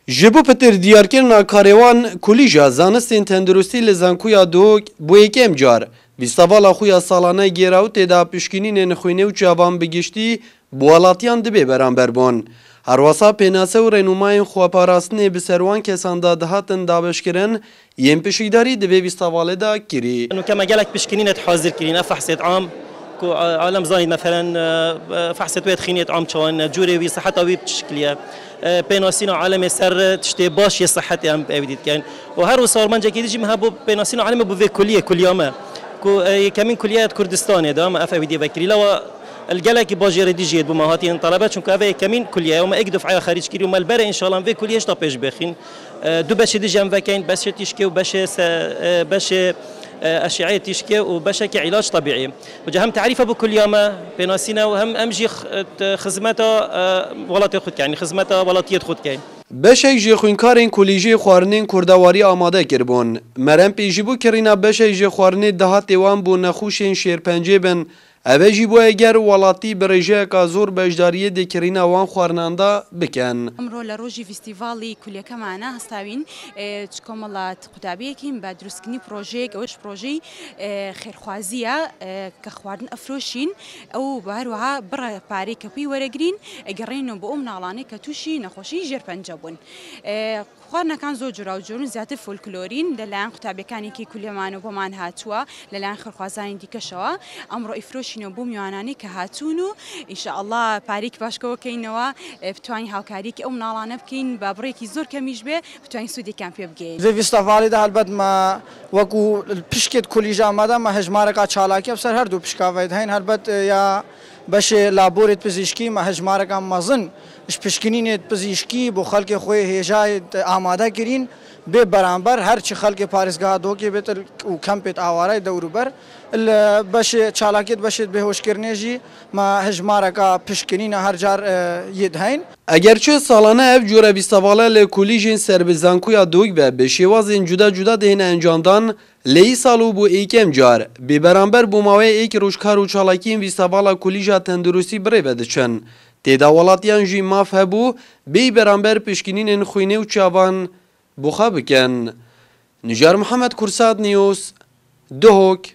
جبو پتر دیارکرنا کاروان کلیجا زانستین تندرستی لزانکویا دوگ بو یکم جار بیستاوالا خویا سالانه گیراو تیدا پشکینین نخوینه و چاوان بگشتی بوالاتیان دبی برانبر بون. هرواسا پیناسه و رنوماین خواپاراستنی بسروان کسان دهاتن دابش کرن یم پشیداری دبی بیستاواله دا کری. انو كما قالك بشكنين تحاضر كرينا فحصت عام كو عالم زايد مثلا فحصت ويت خينيت عام شوان جوري وي صحتها وي بتشكليه بيناسينا عالم سر تشتي باش صحتي ام بديت كان وهر وصار من جاكيدي جي مهبو بيناسينا عالم بو في كليه ما كو كمين كليات كردستان دام اف بدي بكري لو الجلك باجي ردي جيد بمهاتين طلبات شنك افي كمين كليه وما اقدف على خارج كري وما البره ان شاء الله في كليه طابش بخين دو باش دي جام فكاين باش تشكي وباش أشعة تشكي وبشكل علاج طبيعي وجهم تعريفه بكل يوم بناسينا وهم أمجي خدمتها ولا تأخذ يعني خدمتها ولا تأخذ كين بشه جی خوینکارین کلیجی خوارنین کردواری آماده کربون مرم پیجیبو کرینا بشه جی خوارنی دهات وان بو نخوشین شیرپنجه بن اوه جیبو اگر ولاتی برجه کازور بجداریه دکرینا وان خوارناندا بکن امرو لروجی فستیوالی کلیه کمانا هستاوین تشکمالات قطابیه کیم با دروسکنی پروژه اوش پروژه خیرخوازیه که خوارن افروشین او بهروها بر پاری کپی ورگرین اگرینو با نالانه کتوشی نخوشی جرپنجه بون خوارنا كان زوج راوجون زيادة فولكلورين للان قطابي كاني كي كل يوم وبمان هاتوا للان خرخوازين دي كشوا امرو افروشينو بوميواناني كهاتونو ان شاء الله باريك باشكو كينوا بتواني هاوكاريك ام نالانه بكين بابريكي زور كميش به بتواني سودي كامبيو بجي زي فيستافالي ده البد ما وكو بشكت كوليجا مادا ما هجمارك چالاكي افسر هر دو بشكاويد هين البد يا باش لابورت پزیشکی ما هجمارك مازن اش پشکنین پزیشکی بو خلق خوی هجای آماده کرین به برانبر هر چی خلق پارسگاه دو که بتر و کمپت آواره دورو بر باش چالاکیت باشد بهوش کرنیجی ما هجمارك پشکنین هر جار ید هین اگرچه سالانه اف جوره بیستاواله لکولیجین سربزانکویا دوگ به شیوازین جدا جدا دهین انجاندان لی سالو بو ایکم جار بی برانبر بو ماوی ایک روشکار و چالاکین بیستاوالا کولیجا تندرستی بری بدچن تیدا ولاتیان جی ماف هبو بی برانبر پشکنین خوینه و چاوان بخوا بکن. نجار محمد کرساد نیوز دهوک